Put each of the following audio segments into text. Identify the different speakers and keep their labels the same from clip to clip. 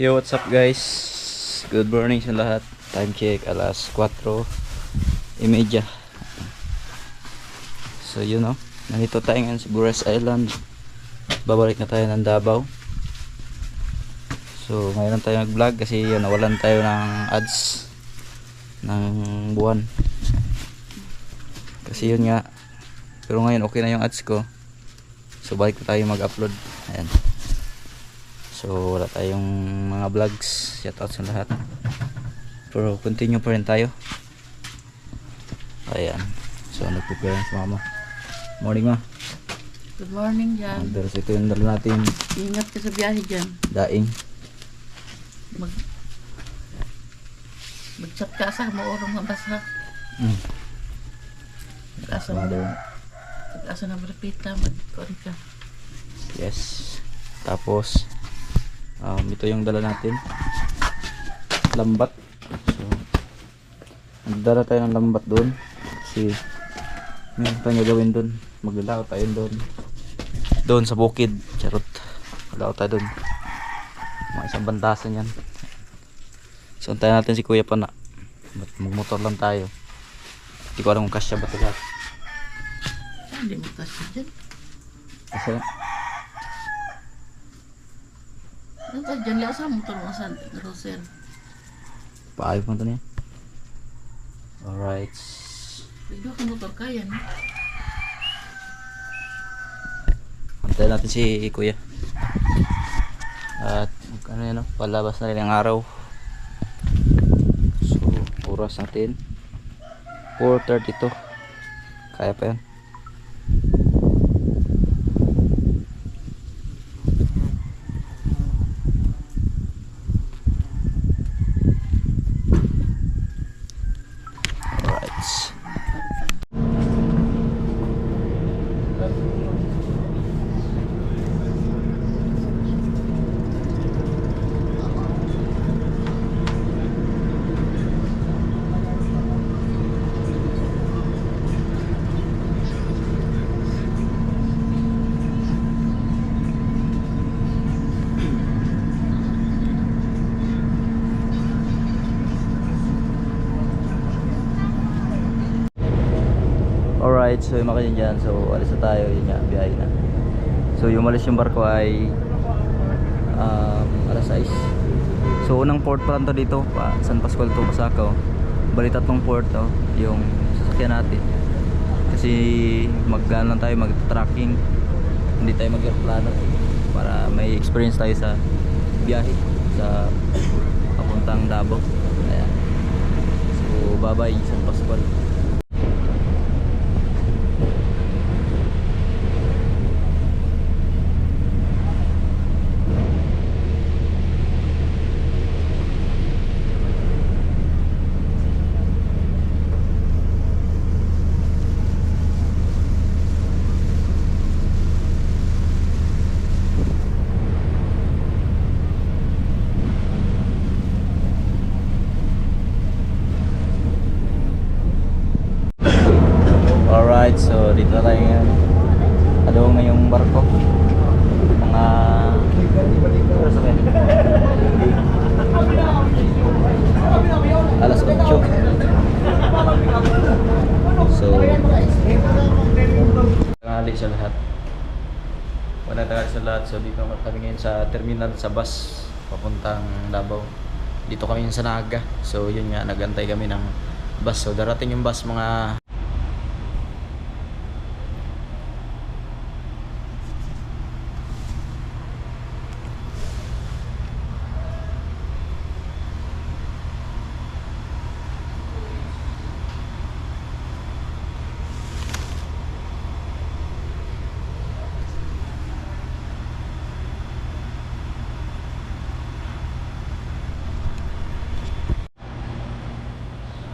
Speaker 1: Yo, what's up guys? Good morning sa lahat. Time check, alas 4:30. So yun know, nandito tayo ngayon sa Bures Island. Babalik na tayo ng Davao. So ngayon lang tayo nag-vlog kasi yun, nawalan tayo ng ads ng buwan. Kasi yun nga. Pero ngayon okay na yung ads ko. So balik na tayo mag-upload. Ayan. So wala tayong mga vlogs. Shoutout sa lahat. Pero continue pa rin tayo. Ayan. So nagprepare na si mama. Morning ma.
Speaker 2: Good morning, Jan.
Speaker 1: Pero ito yung dala natin.
Speaker 2: Ingat ka sa biyahe dyan.
Speaker 1: Daing.
Speaker 2: Mag-chat ka sa maurong mabasa. Mag-asa na marapita. Mag-con ka.
Speaker 1: Yes. Tapos ito yung dala natin. Lambat. So nagdala tayo ng lambat doon. Kasi meron tayong gagawin doon. Maglalakad tayo doon sa bukid. Charot. Maglalakad tayo doon. Mga isang bantasan yan. So antayin natin si Kuya Pana. Magmotor lang tayo. Hindi ko alam kung kasya ba ito lahat.
Speaker 2: Hindi mo kasi dyan.
Speaker 1: Kasi
Speaker 2: Ano ka dyan? Lasa mo ito mga sa Rosel.
Speaker 1: paayos mo ito niya. Alright.
Speaker 2: Pwede ka motor kaya, no?
Speaker 1: Antayin natin si Kuya. At ano yan, no? Palabas na rin ang araw. So oras natin 4:32. Kaya pa yan. Alright. Alright, so yung mga dyan, so alis na tayo, yun nga, biyahe na. So yung umalis yung barko ay alas 6. So unang port pa lang to dito, San Pascual to Pasakaw. Bali tatlong port to, yung sasakyan natin. Kasi mag-ano lang tayo, mag-tracking. Hindi tayo mag-aeroplano para may experience tayo sa biyahe sa papuntang Davao. Ayan. So bye bye San Pascual. Alright, so dito na tayo ngayon. Alawang na yung barko. Mga alas 8. So tanghali sa lahat. Wala tanghali sa lahat. So dito kami ngayon sa terminal sa bus papuntang Davao. Dito kami sa Naga. So yun nga, nagantay kami ng bus. So darating yung bus mga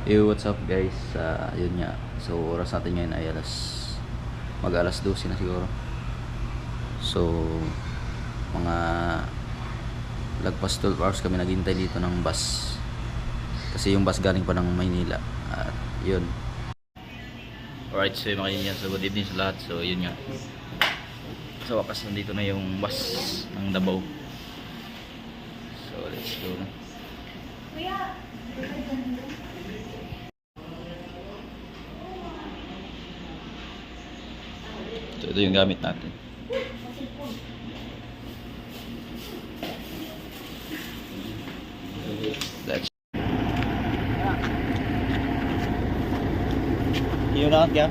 Speaker 1: Yo, what's up guys? Yun nga. So oras natin ngayon ay mag-alas 12 na siguro. So mga lagpas 12 hours kami naghintay dito ng bus. Kasi yung bus galing pa ng Maynila. At yun. Alright, so yung mga yun yan. So good evening sa lahat. So yun nga. Sa wakas nandito na yung bus ng Davao. So let's Let's go na. So, ito yung gamit natin. That's yun na kaya.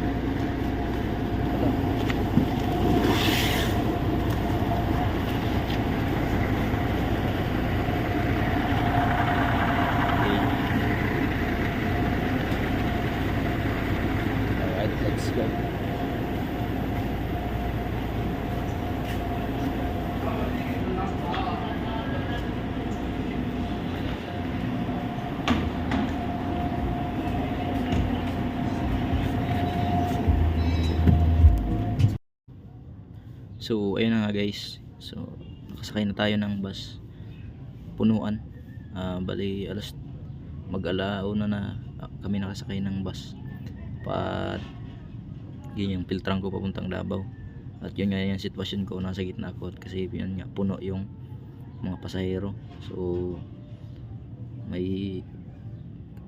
Speaker 1: Alright, let's go. So ayun na nga guys, so nakasakay na tayo ng bus, punuan. Bali mag-alauna na kami nakasakay ng bus pat yun yung filtran ko papuntang Davao. At yun nga yung sitwasyon ko, nasa gitna ako kasi yun nga puno yung mga pasahero. So may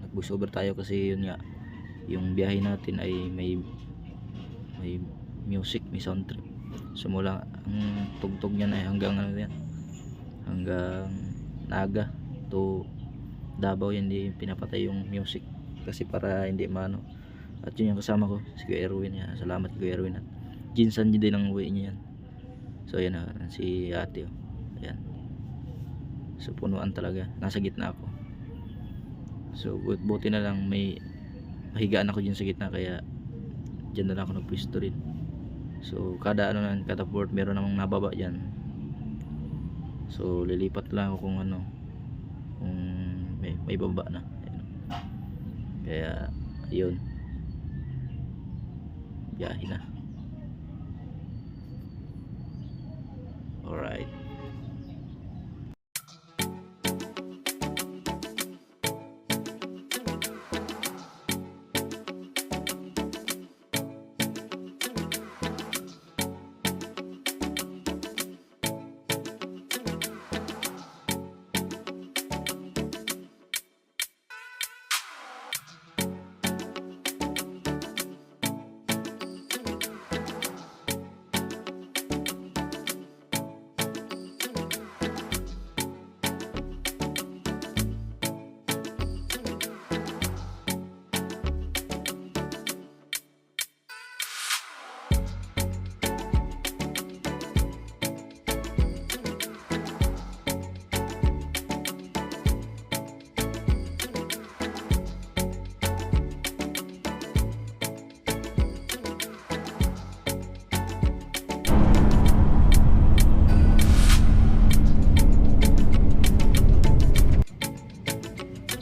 Speaker 1: nag-bus over tayo kasi yun nga yung biyahe natin ay may music, may sound trip. So mula ang tugtog niya ay hanggang ano yan, hanggang Naga to Davao, hindi pinapatay yung music kasi para hindi maano. At yun yung kasama ko, si Kuya Erwin. Salamat Kuya Erwin. At Jinsan din ang uwi niya yan. So ayan na si ate, oh. Ayan. So punuan talaga, nasa gitna ako. So buti na lang may mahigaan ako dyan sa gitna, kaya dyan na lang ako nagpwisto rin. So kada kada port meron namang nababa diyan. So lilipat lang ako kung kung may baba na. Ayun. Kaya ayun. Biyahe na. Alright.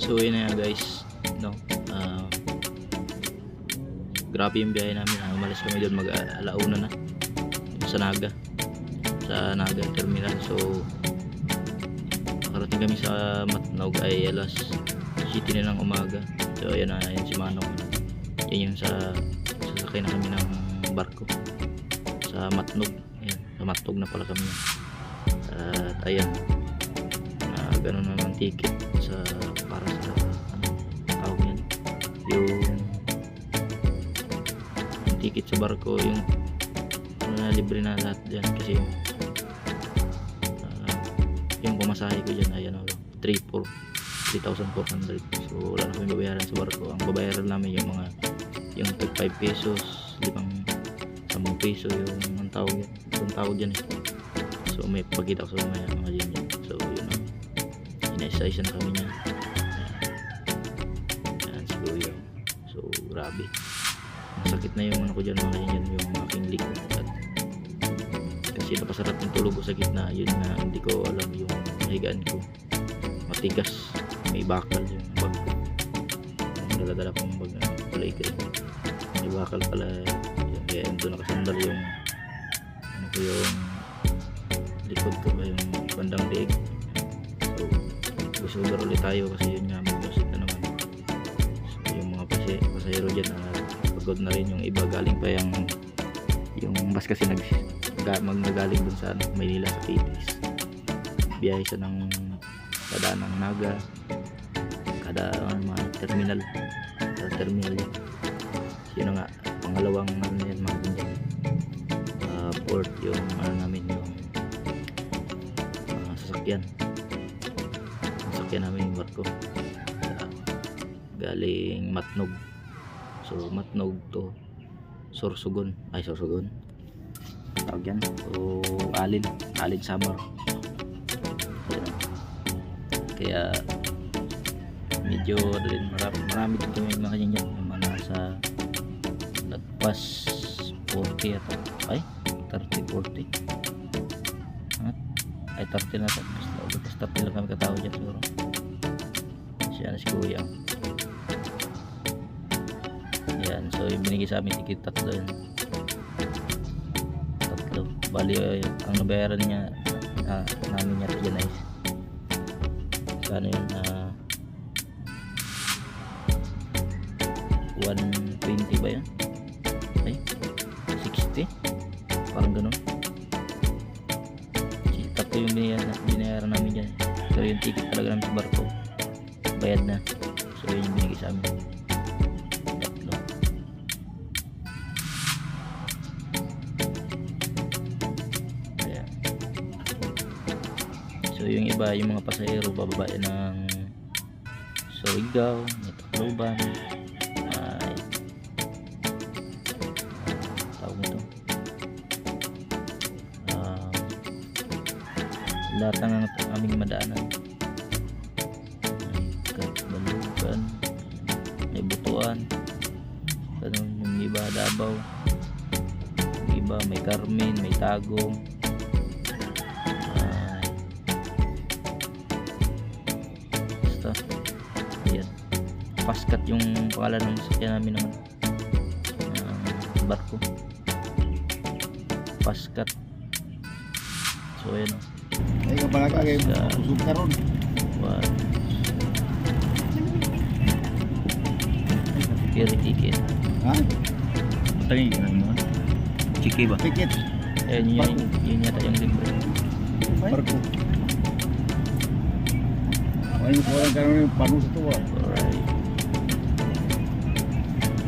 Speaker 1: So yun na guys, no. Grabe yung biyahe namin. Umalis kami doon mag-alauna na sa Naga terminal. So nakarating kami sa Matnog ay alas 7 na ng umaga. So ayan na, yan si Manong. Yan yung sasakay na kami ng barko sa Matnog. Ayan, sa Matnog na pala kami. At ayan, gano'n na ng ticket para sa tawag yan, yung ticket sa barko, yung libre na lahat dyan kasi yung pamasahe ko dyan ay 3,400. So wala na kami babayaran sa barko. Ang babayaran namin yung tag 5 pesos, 10 peso yung tawag dyan eh. So may pagkita ko sa mga dyan. So yun na, inaisa-isa na kami niya. Ayan si Kuya. So grabe, masakit na yung ko dyan, mga ganyan yung aking likod. At kasi napasarap yung tulog ko sa gitna. Yun nga, hindi ko alam yung nahigaan ko matigas, may bakal yung bag ko, yung daladala kong bag na kulay green, may bakal pala yun. Kaya doon nakasandal yung yung likod ko ba, yung bandang leeg. So gusugar ulit tayo kasi yun nga, magbasit na naman. So yung mga pasahero dyan pagod na rin. Yung iba galing pa yung bus kasi nagaling dun sa Maynila sa Pitis, biyahe siya ng dadaan ng Naga, kada mga terminal, kada terminal yan. Sino nga pangalawang ano yan mga ganyan, port yung ano namin, yung sasakyan namin yung barko galing Matnog. So Matnog to Sorsogon tawag yan, o Alin Samar. Kaya medyo din marami din kami mga ganyan, yung mga nasa nagpas 40 ata, ay 30-40 ay 30 na ito, basta 30 lang kami katao dyan siguro. Siya na si Kuya yan. So yung binigay sa amin tikit tatlo yun, bali ang nabayaran niya namin yata dyan ay kano yun, 120 ba yun, ay 60 parang ganun. Tatlo yung binayaran namin dyan, pero yung ticket talaga namin sa barko bayad na. So yun yung binigay sa amin, tatlo. Kaya so yung iba, yung mga pasahero bababae ng Surigao, Tacloban, ay tawag nito, lahat ng aming madaanan, may Balugan, may Butuan, ganun. Yung iba Davao, yung iba may Carmen, may Tagum, basta ayan, Paskat yung pangalan ng sasakyan namin naman, barko, Paskat. So ayan o,
Speaker 3: Ay kapag kayo usog ka ron.
Speaker 1: Kiri ticket.
Speaker 3: Ha?
Speaker 1: Patay yun ano? Chiki ba?
Speaker 3: Ticket.
Speaker 1: Yun yata yung libre.
Speaker 3: Barko. Ay walang karon yung panus ito ba?
Speaker 1: Alright.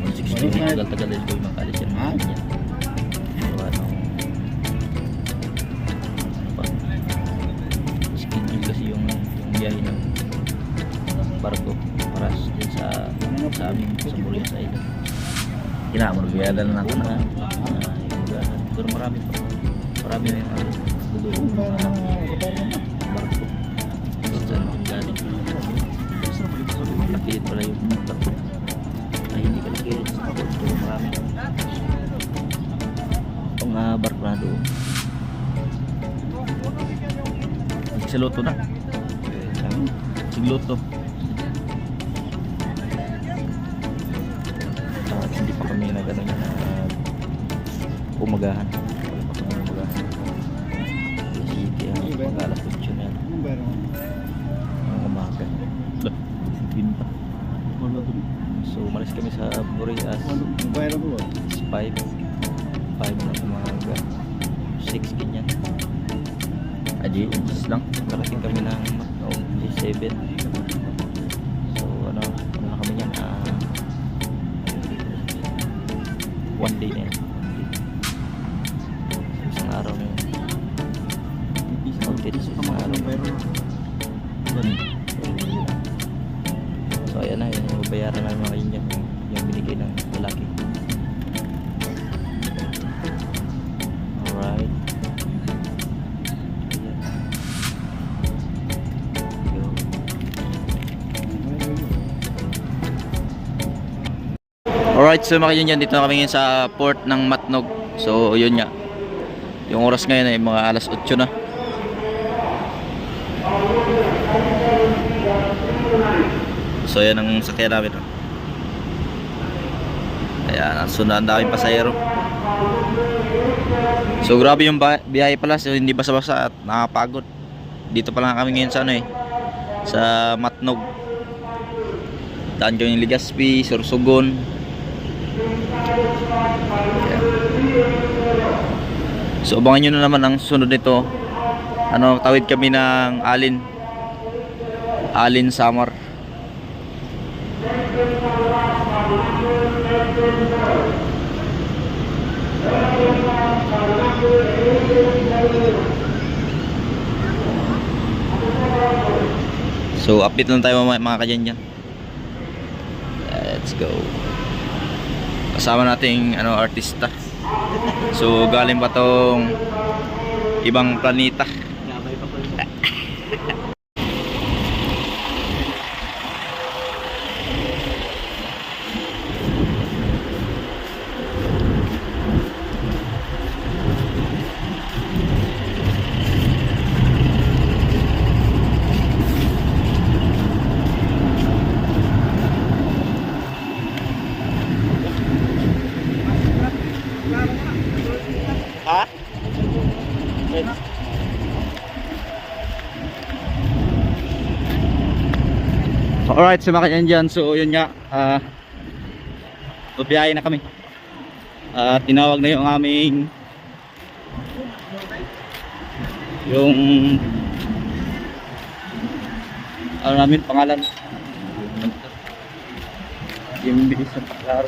Speaker 1: 160 tagal-tagal din ko yung makalis yan.
Speaker 3: Ha?
Speaker 1: So ano pa? Schedule kasi yung biyahe ng barko para din sa amin sa Burias Island.
Speaker 3: Kinamor biyada na natin na.
Speaker 1: Pero marami na yung dudulong barko. Saan ang galing? Lapiit pala yung barko. Ay hindi kalagay sa barko. Pero marami itong barko na doon. Sigluto na. Sigluto. Hindi pa kami na gano'n na umagahan. Wala pa kami umagahan. City ang pag-alas 8 na yan. Ang umaga. Binta. So umalis kami sa Burias 5 na umaga, 6 ganyan. Aji, just lang karating kami ng G7. So ano na kami yan, 1 day na yan. Isang araw na yun. Isang araw na yun. So ayan na, yung bayaran na mga yun yung binigay ng lalaki. Alright. Alright, so mga yun, dito na kami ngayon sa port ng Matnog. So yun nga, yung oras ngayon ay mga alas 8 na. So yan ang sakyan namin. Ayan, sundan na kaming pasahero. So grabe yung biyahe pala, so hindi basa-basa at nakapagod. Dito pa lang kami ngayon sa sa Matnog. Daan kami ng Legazpi, Sorsogon. So abangan nyo na naman ang sunod nito. Tawid kami ng Alin Alin Summer. So update lang tayo mga kadyan dyan. Let's go. Kasama nating artista. So galing pa tong ibang planeta. Ha? Alright, so mga kanyan dyan. So yun nga, bubiyahe na kami. Tinawag na yung aming ano namin pangalan, yung bilis ng paklaro.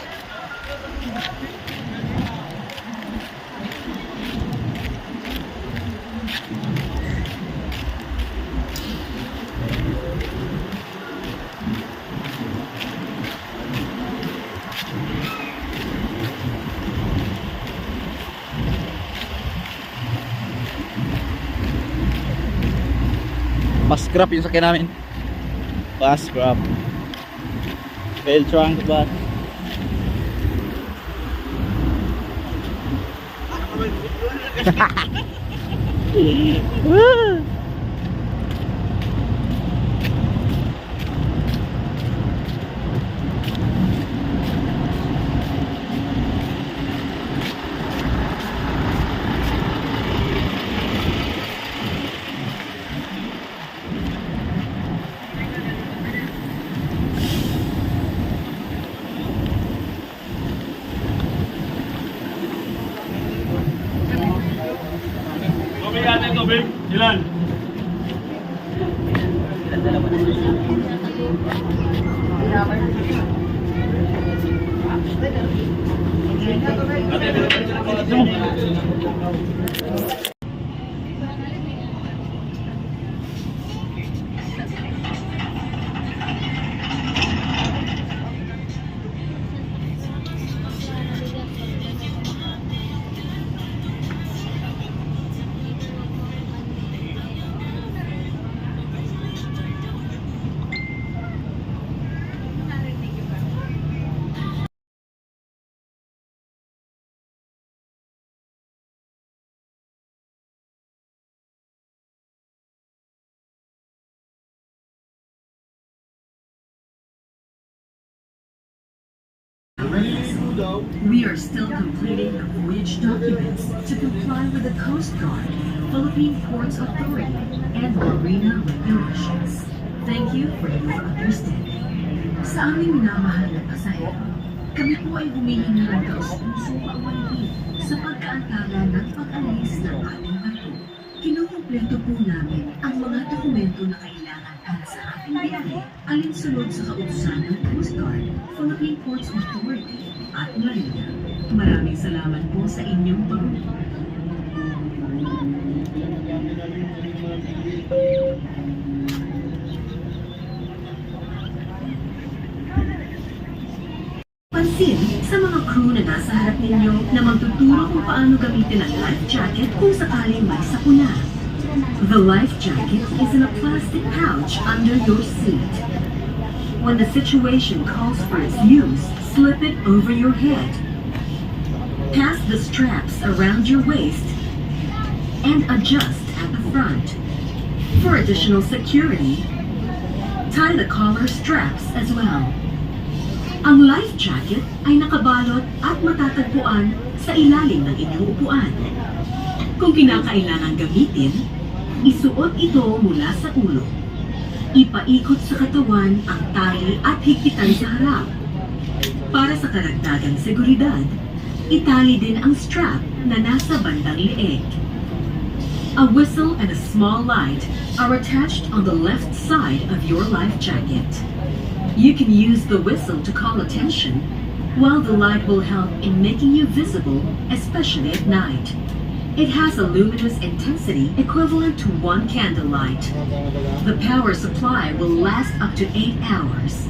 Speaker 1: Bus scrap yung sakyan namin. Bus scrap. Fail trunk bus.
Speaker 3: Ilan?
Speaker 4: We are still completing the voyage documents to comply with the Coast Guard, Philippine Ports Authority, and Marina regulations. Thank you for your understanding. Sa aming minamahal na pasahero, kami po ay humihingi ng taus-pusong paumanhin sa pagkaantala ng pag-alis ng ating barko. Kinukumpleto po namin ang mga dokumento na kailangan para sa ating biyahe alinsunod sa kautusan ng Coast Guard, Philippine Ports Authority, at Marina. Maraming salamat po sa inyong pagmamahal. Pansin sa mga crew na nasa harap ninyo na magtuturo kung paano gamitin ang life jacket kung sakaling may sakuna. The life jacket is in a plastic pouch under your seat. When the situation calls for its use, slip it over your head. Pass the straps around your waist and adjust at the front. For additional security, tie the collar straps as well. Ang life jacket ay nakabalot at matatagpuan sa ilalim ng inyong upuan. Kung kinakailangan gamitin, isuot ito mula sa ulo. Ipaikot sa katawan ang tali at higpitan sa harap. Para sa karagdagang seguridad, itali din ang strap na nasa bandang leeg. A whistle and a small light are attached on the left side of your life jacket. You can use the whistle to call attention, while the light will help in making you visible, especially at night. It has a luminous intensity equivalent to 1 candlelight. The power supply will last up to 8 hours.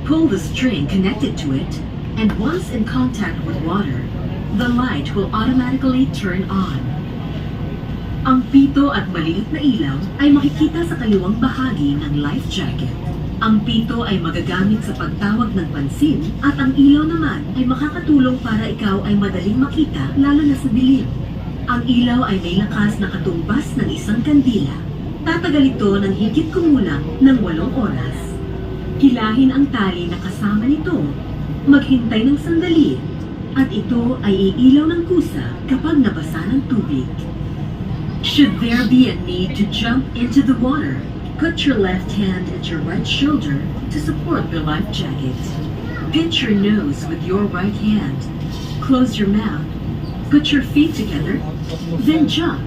Speaker 4: Pull the string connected to it, and once in contact with water, the light will automatically turn on. Ang pito at maliit na ilaw ay makikita sa kaliwang bahagi ng life jacket. Ang pito ay magagamit sa pagtawag ng pansin at ang ilaw naman ay makakatulong para ikaw ay madaling makita lalo na sa dilim. Ang ilaw ay may lakas na katumbas ng isang kandila. Tatagal ito ng higit kumulang ng 8 oras. Hilahin ang tali na kasama nito, maghintay ng sandali, at ito ay iilaw ng kusa kapag nabasa ng tubig. Should there be a need to jump into the water, put your left hand at your right shoulder to support your life jacket. Pinch your nose with your right hand. Close your mouth. Put your feet together, then jump.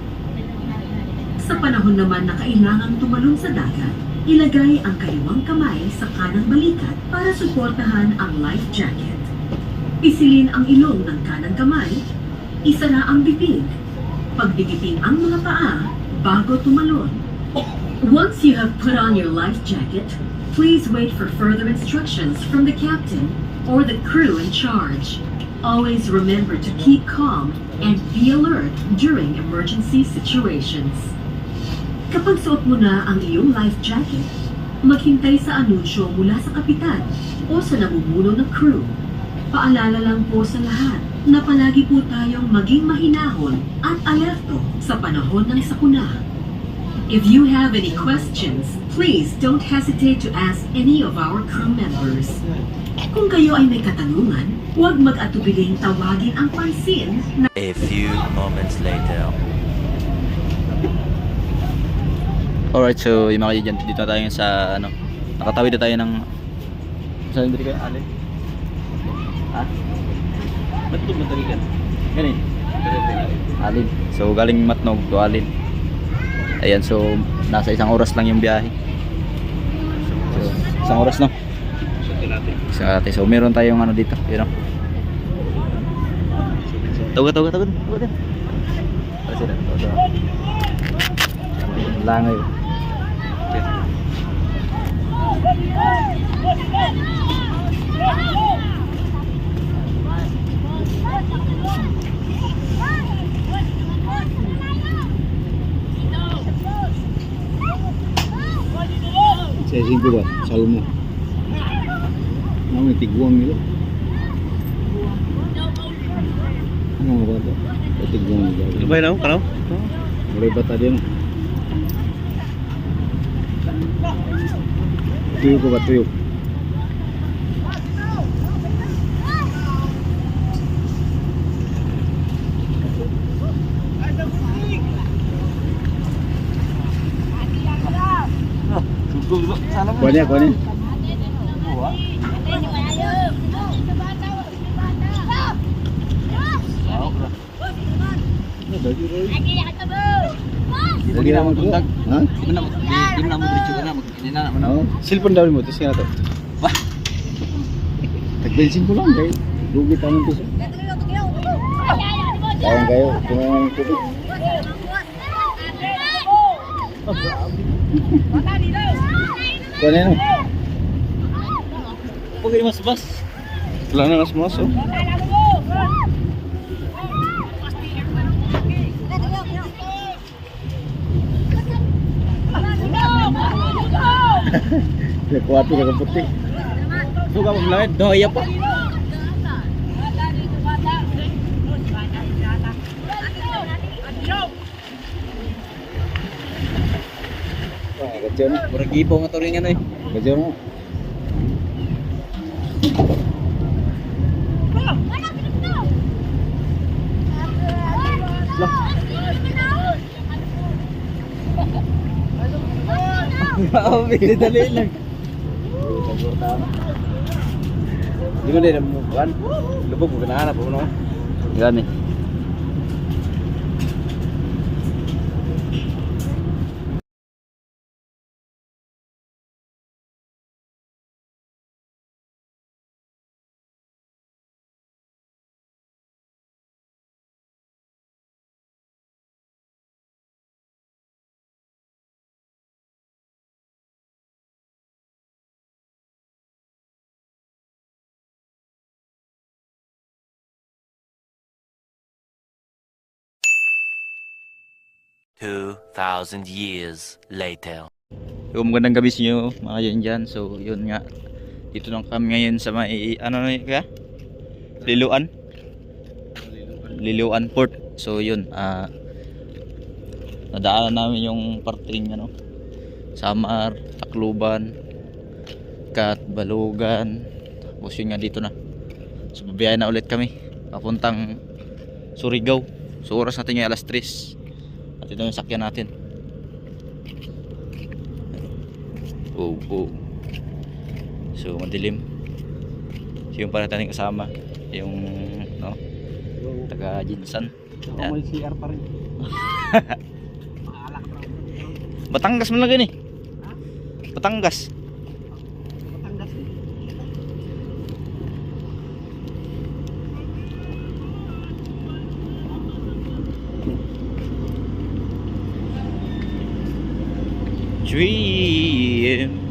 Speaker 4: Sa panahon naman na kailangang tumalon sa dagat, ilagay ang kaliwang kamay sa kanang balikat para suportahan ang life jacket. Pisilin ang ilong ng kanang kamay, isara ang bibig, pagdikitin ang mga paa bago tumalon. Once you have put on your life jacket, please wait for further instructions from the captain or the crew in charge. Always remember to keep calm and be alert during emergency situations. Kapag suot mo na ang iyong life jacket, maghintay sa anunsyo mula sa kapitan o sa namumuno ng crew. Paalala lang po sa lahat na palagi po tayong maging mahinahon at alerto sa panahon ng sakuna. If you have any questions, please don't hesitate to ask any of our crew members. Kung kayo ay may katanungan, huwag mag-atubiling tawagin ang pansin na
Speaker 5: A few moments later.
Speaker 1: Alright, so yung mga kaibigan, dito na tayo sa ano, nakatawid na tayo ng saan dito kayo? Alin? Ha? Ba't ito matawigan? Ganun? Alin. So galing Matnog to Alin. Ayan, so nasa 1 oras lang yung biyahe. So 1 oras na. Isang ate. So meron tayong ano dito, you know. Tawag din. Kasi na, langay.
Speaker 3: Saya singko ba? Salmo. Namin tiguang nila. Ano ba ito? Tiguang nila.
Speaker 1: Ano ba yun? Kano?
Speaker 3: Mulai ba tadi ano? Tuyok ko ba? Tuyok. Kuha niya.
Speaker 1: Lagi na mo tundag.
Speaker 3: Ha?
Speaker 1: Di mo na mo diretso ka na, magkinin na naman.
Speaker 3: Oo. Silpon daw mo, ito siya na to.
Speaker 1: Wah!
Speaker 3: Tag-bensin ko lang guys. Lugi pa ng piso. Kayang kayo, kumain ng tubig. Kuha niya no?
Speaker 1: Huwag kayo mas-bas.
Speaker 3: Wala na mas oh. Kuwati ka puti.
Speaker 1: Suka mo langit, doya pa.
Speaker 3: Gajah na.
Speaker 1: Murag ipo nga turingan eh.
Speaker 3: Gajah na.
Speaker 1: Oo, dali lang.
Speaker 3: Di mo din mo kan? Lubog mo kanahanap mo no?
Speaker 1: Gani.
Speaker 5: 2,000 years later.
Speaker 1: So, magandang gabi sa inyo mga yan dyan. So, yun nga. Dito lang kami ngayon sa may, ano na yun kaya? Liluan Port. So, yun. Nadaanan namin yung parting, ano, Samar, Tacloban, Kat, Balugan. Tapos yun nga dito na. So, babiyahin na ulit kami. Papuntang Surigao. So, oras natin ngayon alas 3. At ito yung sakyan natin. Oh. So madilim. So yung para tayong kasama yung no, taga Jinsan.
Speaker 3: Ako may CR pa rin.
Speaker 1: Batangas man lang gani. Batangas.
Speaker 3: Batangas eh.
Speaker 1: Dream.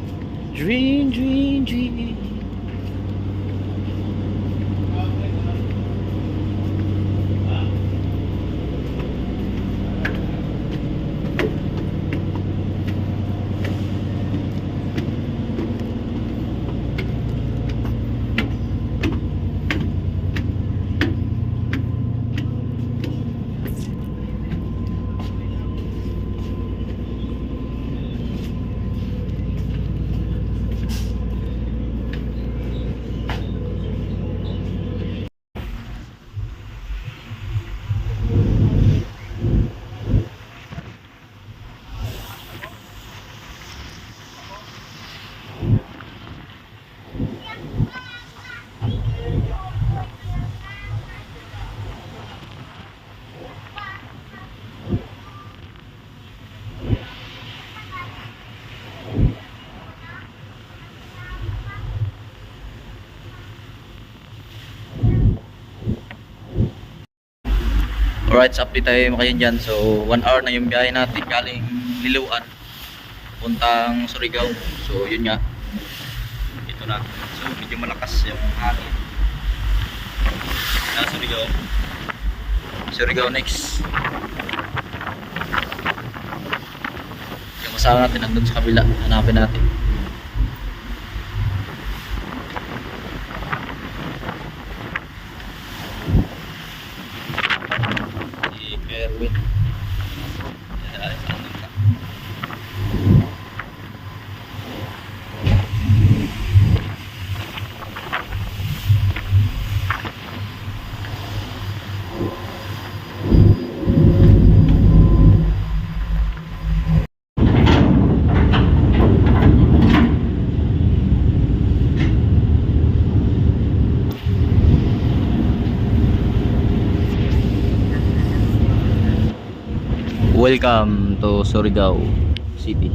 Speaker 1: Alright, so update tayo mga dyan. So 1 hour na yung biyahe natin galing Liluan puntang Surigao. So yun nga, ito na. So medyo malakas yung hangin na Surigao next. Yung kasama natin nandun sa kabila, hanapin natin. Erwin. Welcome to Surigao City.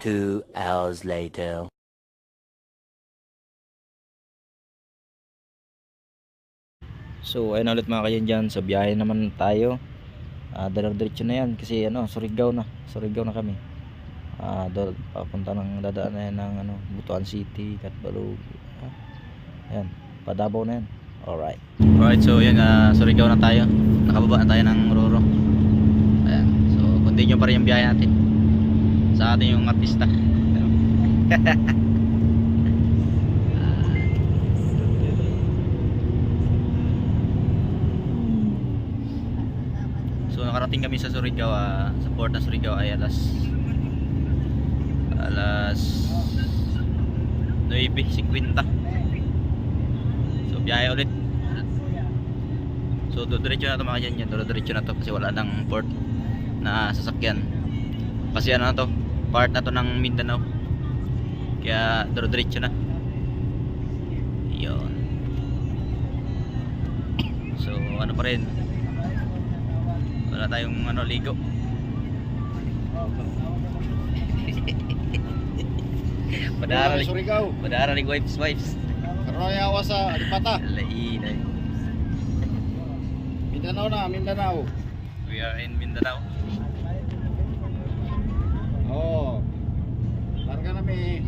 Speaker 5: 2 hours later.
Speaker 1: So ayun na ulit mga kayan dyan. Sa biyahe naman tayo. Diretso na yan kasi ano, Surigao na kami. Papunta ng dadaan na yan ng ano, Butuan City, Catbalog. Ayan, Padabaw na yan. Alright, so yan, Surigao na tayo. Nakababa na tayo ng Roro. Ayan, so continue pa rin yung biyahe natin sa ating yung artista. So nakarating kami sa Surigao, sa port ng Surigao ay alas 9:50. So biyahe ulit. So diretso na to mga yan, diretso na to kasi wala nang port na sasakyan. Kasi ano na to, part na to ng Mindanao. Kaya diretso na. Yun. So ano pa rin, wala tayong ano, ligo. Padara ni wives.
Speaker 3: Karoyawa sa Alipata.
Speaker 1: Lainay.
Speaker 3: Mindanao.
Speaker 1: We are in Mindanao.
Speaker 3: Oo. Larga namin.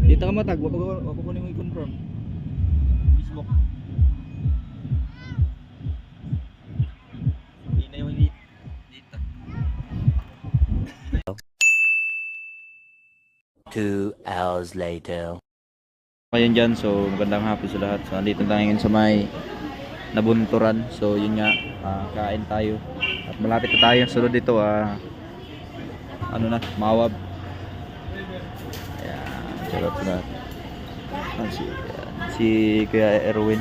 Speaker 1: Dito ka matag, wapa ko nimo i-confirm. Facebook. Hindi na yung dito.
Speaker 5: 2 hours later.
Speaker 1: Ngayon dyan, so magandang hapon sa lahat. So andito tayo ngayon sa may Nabunturan. So yun nga, kain tayo. At malapit na tayo. Sunod dito, ano na, Mawab. Ayan, charot na. Si Kuya Erwin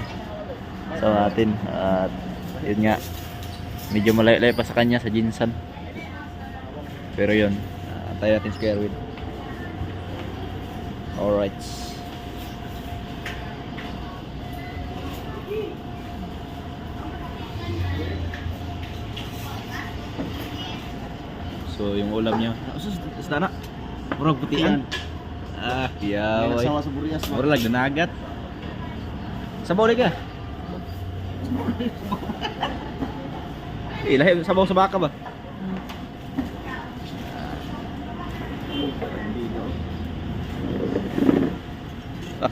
Speaker 1: sa natin. At yun nga, medyo malayo-layo pa sa kanya sa Jinsan. Pero yun, tayo natin si Kuya Erwin. Alright. So yung ulam niya, isda na. Murag putian. Piyaw.
Speaker 3: Sama sa Burias.
Speaker 1: Murag lag danagat. Sabaw lagi ka. Ilahi sabaw sa baka ba?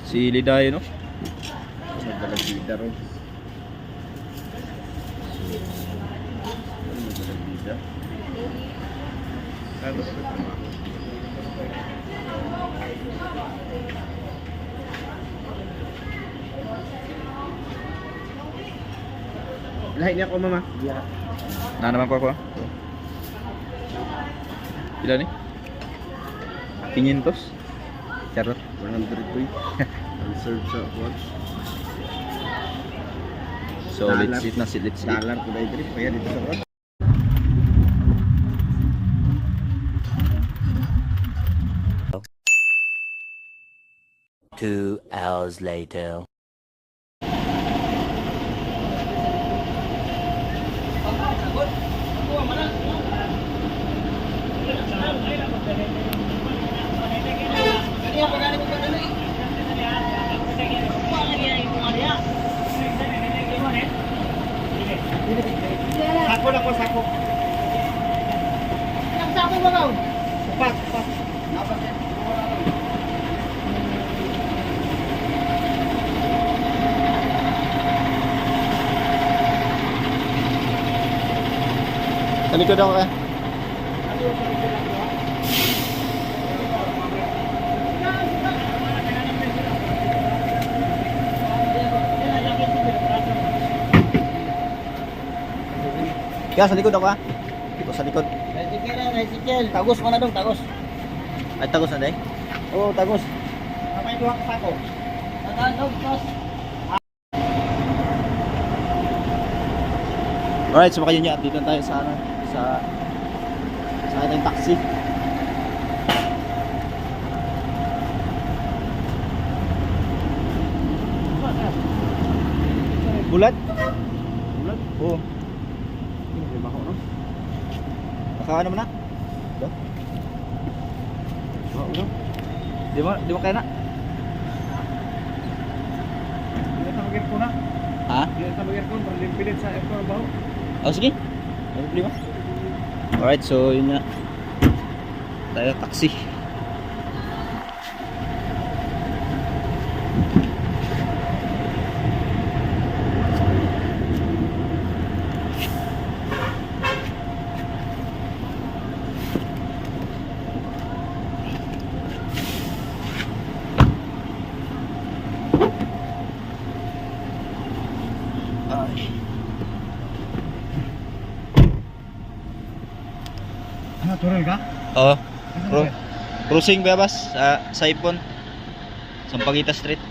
Speaker 1: Sili dayo no.
Speaker 3: Nagdalag ron. siya. Tapos lahat niya ako mama.
Speaker 1: Na naman ko ako. Ilan ni? 500. Charot.
Speaker 3: 103. Unserved sa watch.
Speaker 1: So let's eat na, let's eat.
Speaker 3: Dollar ko dahil dito. Kaya dito sa watch.
Speaker 5: Two hours later.
Speaker 3: Sako na ko, sako. Sako ba daw? Upat, upat.
Speaker 1: Sa likod ako ka. Kaya sa likod ako ha. Dito sa likod.
Speaker 3: Tricycle. Tagos mo na dong, tagos.
Speaker 1: Ay tagos na day.
Speaker 3: Oo, tagos. Kapay duha ka sako. Tagadog, tos.
Speaker 1: Alright, so makayon niya. Dito na tayo sa ano, sa ating taxi. Bulat?
Speaker 3: Bulat?
Speaker 1: Oo.
Speaker 3: Hindi ba ako, no?
Speaker 1: Baka ano mo na? Ito?
Speaker 3: Oo, no?
Speaker 1: Di mo kaya na?
Speaker 3: Hindi na tabagir ko na.
Speaker 1: Ha?
Speaker 3: Hindi na tabagir ko. Parang pilit sa airport ba?
Speaker 1: Oh, sige. May problema. Alright, so yun na. Tayo taxi.
Speaker 3: Ano, turun ka?
Speaker 1: Oo. Cruising Bebas sa Ipon. Sampaguita Street.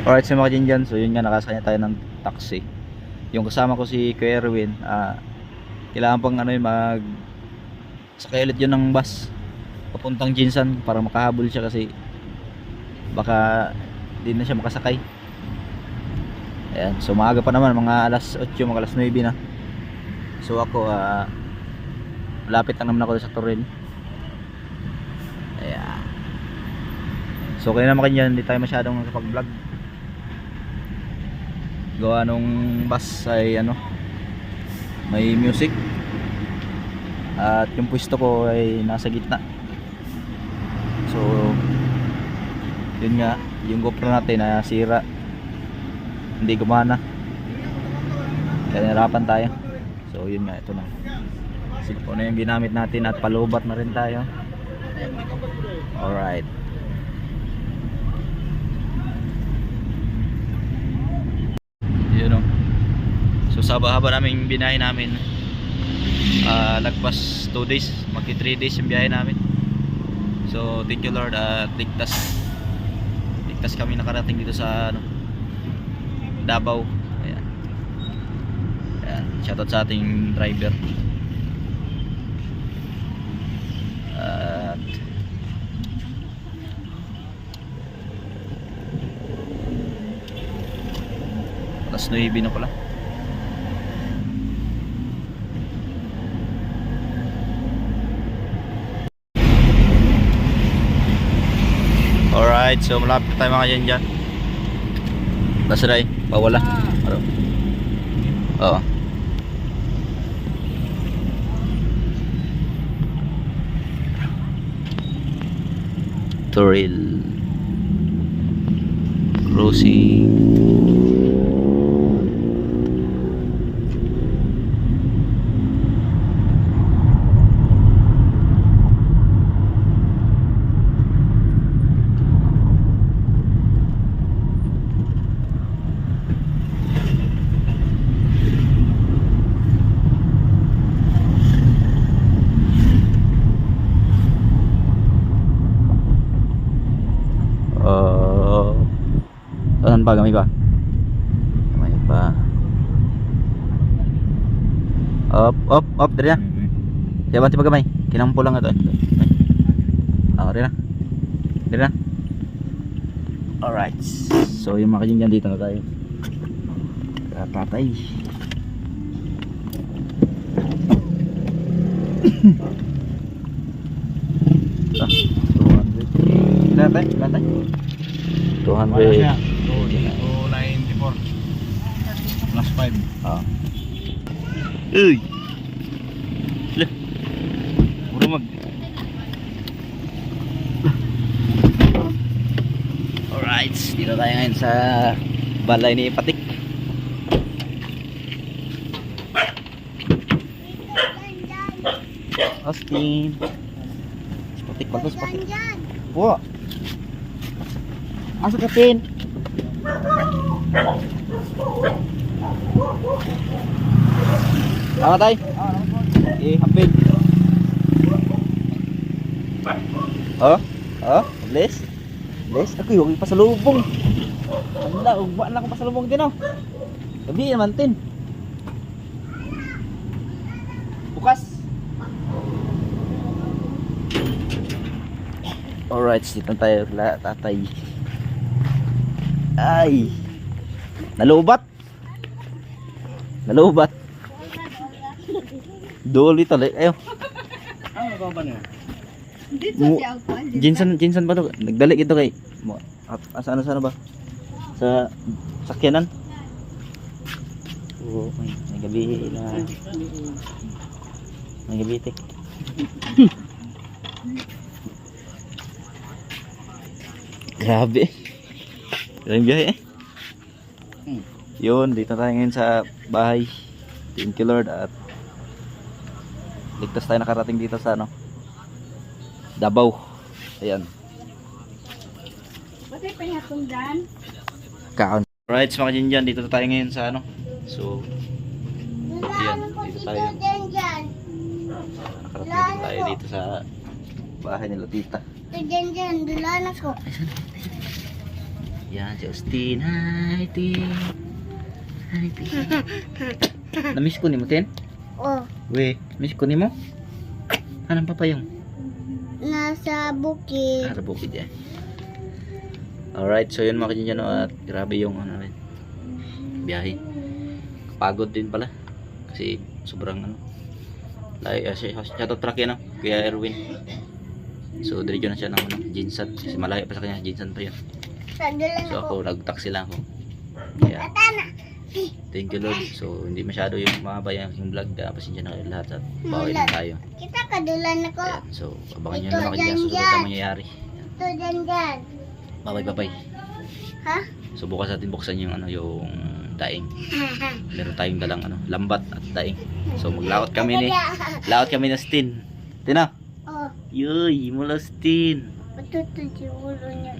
Speaker 1: Alright, so mga dyan. So yun nga, nakasanya tayo ng taxi. Yung kasama ko si Kuya Erwin, kailangan pang ano yung sakay ulit yun ng bus papuntang Jinsan para makahabol siya kasi baka di na siya makasakay. Ayan, so maaga pa naman, mga alas 8, mga alas 9 na. So ako, lapit lang naman ako sa Toril. Ayan. So kaya naman kanya, hindi tayo masyadong nakapag-vlog. Gawa nung bus ay ano, may music. At yung pwesto ko ay nasa gitna. So yun nga, yung GoPro natin na sira, hindi gumana, kaya nahirapan tayo. So yun nga, ito na cellphone na yung ginamit natin at palubat na rin tayo. Alright, yun o. So sa haba namin binahe namin, lagpas 2 days, magki 3 days yung biyahe namin. So thank you Lord at ligtas kami nakarating dito sa ano, Davao. Ayan. Ayan. Shoutout sa ating driver. At alas 9 na pala. Alright, so malapit tayo mga dyan. Nasa na pawala. Ano? Oo. Toril Cruising. pa, gamay pa. Gamay pa. Up, dali na. Siya banti pa gamay. Kinampo lang ito. Dali na. Dali na. Alright. So yung mga kajingyan dito na tayo. Tatay. Ah, 200. Latay. 200.
Speaker 3: Wala siya. 294. Plus 5.
Speaker 1: Ah. Uy. Lah. Puro mag. Alright, dito tayo ngayon sa balay ni Patik. Austin. Patik bagus Patik. Wah. Masuk ke pin. Apa tay? Hampir. Bless. Aku yung pasalubong. Wala, ugba na akong pasalubong din oh. Gabi naman tin. Bukas. Alright, dito tayo tatay. Ay. Nalubat. Doli tali. Ayo.
Speaker 3: Ano ba ba niya?
Speaker 1: Jinsan ba to? Nagdali ito kay ano ba? Sa sakyanan. Oh, may gabi na. May gabi tek. Grabe. Yung biyahe eh. Yun, dito tayo ngayon sa bahay. Thank you Lord at ligtas tayo nakarating dito sa ano, Davao. Ayan.
Speaker 2: Bakit pahapon dyan?
Speaker 1: Kaon. Alright, mga dyan, dito tayo ngayon sa ano. So, ayan, dito tayo. Nakarating tayo dito sa bahay ni Lotita.
Speaker 2: Dyan, dulaan ako.
Speaker 1: Yan, si Austin. Hi, Tin. Namiss ko ni mo, Tin?
Speaker 2: Oh,
Speaker 1: We, miss ko ni mo? Anong papayong?
Speaker 2: nasa bukid.
Speaker 1: Sa bukid yan. Alright, so yun mga kanyan at grabe yung ano rin, biyahe. Kapagod din pala. Kasi sobrang ano. Siya to truck yan, Kuya Erwin. So diretso na siya ng ano, Jinsan. Kasi malayo pa sa kanya, Jinsan pa yun. So ako, nag-taxi lang ako. Yeah. Thank you Lord. So hindi masyado yung mahaba yung vlog. Pasensya na kayo lahat at bawal na tayo.
Speaker 2: Kita kadulan ako.
Speaker 1: Ayan, so abangan nyo naman kanya susunod na mangyayari.
Speaker 2: Ito dyan.
Speaker 1: Bye.
Speaker 2: Ha?
Speaker 1: So bukas natin buksan yung ano, yung daing. Meron tayong dalang ano, lambat at daing. So maglakot kami ni Stin. Tina.
Speaker 2: Oh,
Speaker 1: Yoy, mula Stin.
Speaker 2: matuto si ulo niya.